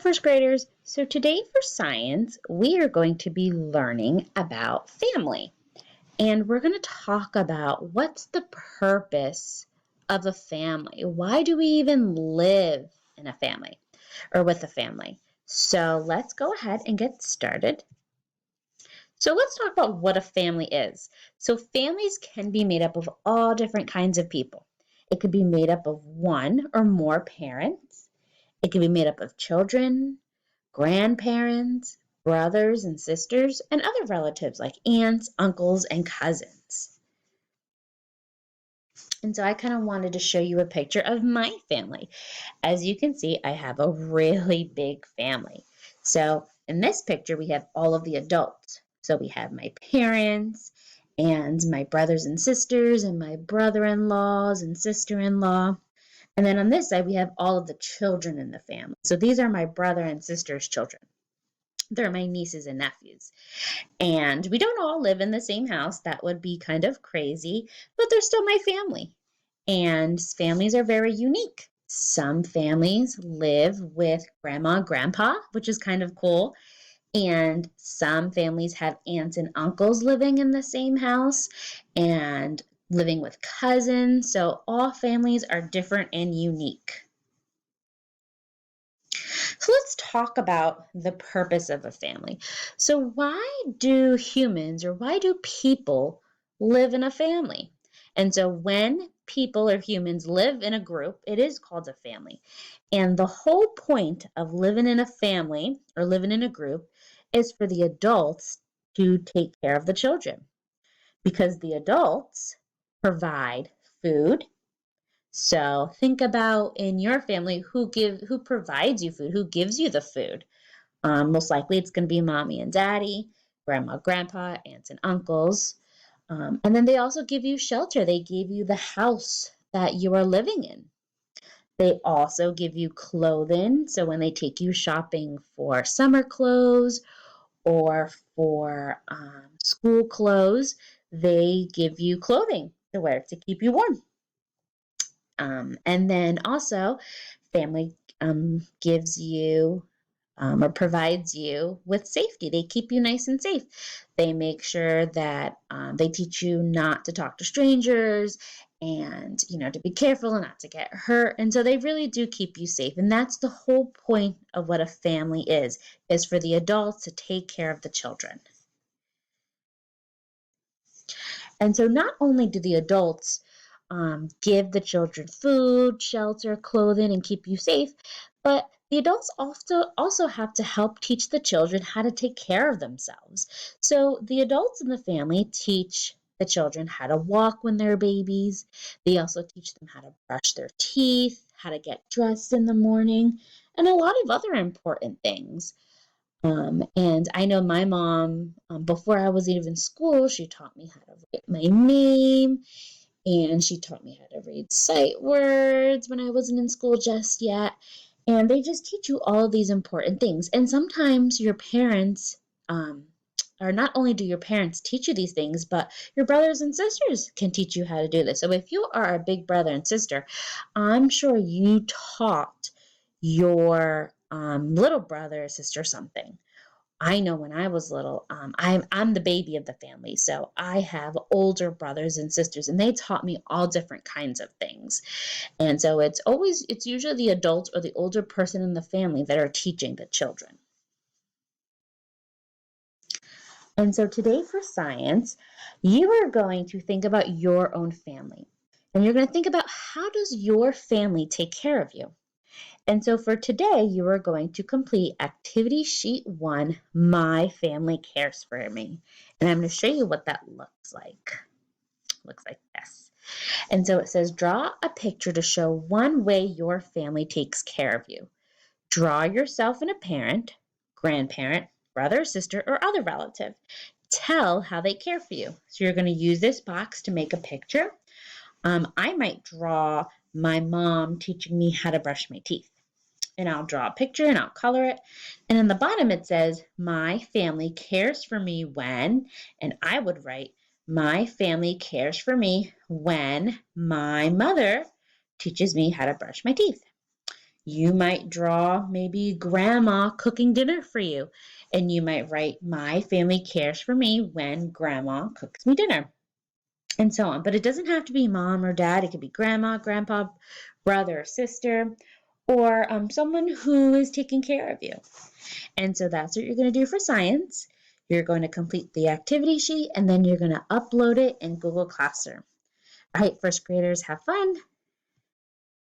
first graders. So today for science, we are going to be learning about family. And we're going to talk about what's the purpose of a family? Why do we even live in a family or with a family? So let's go ahead and get started. So let's talk about what a family is. So families can be made up of all different kinds of people. It could be made up of one or more parents. It can be made up of children, grandparents, brothers and sisters, and other relatives like aunts, uncles, and cousins. And so I kind of wanted to show you a picture of my family. As you can see, I have a really big family. So in this picture, we have all of the adults. So we have my parents and my brothers and sisters and my brother-in-laws and sister-in-law. And then on this side, we have all of the children in the family. So these are my brother and sister's children. They're my nieces and nephews. And we don't all live in the same house. That would be kind of crazy, but they're still my family. And families are very unique. Some families live with grandma and grandpa, which is kind of cool. And some families have aunts and uncles living in the same house and living with cousins. So all families are different and unique. So let's talk about the purpose of a family. So why do humans or why do people live in a family? And so when people or humans live in a group, it is called a family. And the whole point of living in a family or living in a group is for the adults to take care of the children because the adults provide food. So think about in your family who provides you food, who gives you the food. Most likely it's going to be mommy and daddy, grandma, grandpa, aunts and uncles. And then they also give you shelter. They give you the house that you are living in. They also give you clothing. So when they take you shopping for summer clothes or for school clothes, they give you clothing to wear to keep you warm. And then also, family gives you or provides you with safety. They keep you nice and safe. They make sure that they teach you not to talk to strangers and, to be careful and not to get hurt. And so they really do keep you safe. And that's the whole point of what a family is for the adults to take care of the children. And so not only do the adults give the children food, shelter, clothing, and keep you safe, but the adults also have to help teach the children how to take care of themselves. So the adults in the family teach the children how to walk when they're babies. They also teach them how to brush their teeth, how to get dressed in the morning, and a lot of other important things. And I know my mom, before I was even in school, she taught me how to write my name and she taught me how to read sight words when I wasn't in school just yet. And they just teach you all of these important things. And sometimes your parents, or not only do your parents teach you these things, but your brothers and sisters can teach you how to do this. So if you are a big brother and sister, I'm sure you taught your little brother or sister something. I know when I was little, I'm the baby of the family, so I have older brothers and sisters, and they taught me all different kinds of things. And so it's usually the adult or the older person in the family that are teaching the children. And so today for science, you are going to think about your own family. And you're going to think about how does your family take care of you? And so for today, you are going to complete activity sheet 1, My Family Cares for Me. And I'm going to show you what that looks like. Looks like this. And so it says, draw a picture to show one way your family takes care of you. Draw yourself and a parent, grandparent, brother, sister, or other relative. Tell how they care for you. So you're going to use this box to make a picture. I might draw my mom teaching me how to brush my teeth. And I'll draw a picture and I'll color it. And in the bottom it says, my family cares for me when, and I would write, my family cares for me when my mother teaches me how to brush my teeth. You might draw maybe grandma cooking dinner for you, and you might write, "My family cares for me when grandma cooks me dinner," and so on. But it doesn't have to be mom or dad. It could be grandma, grandpa, brother or sister, or someone who is taking care of you. And so that's what you're going to do for science. You're going to complete the activity sheet, and then you're going to upload it in Google Classroom. All right, first graders, have fun.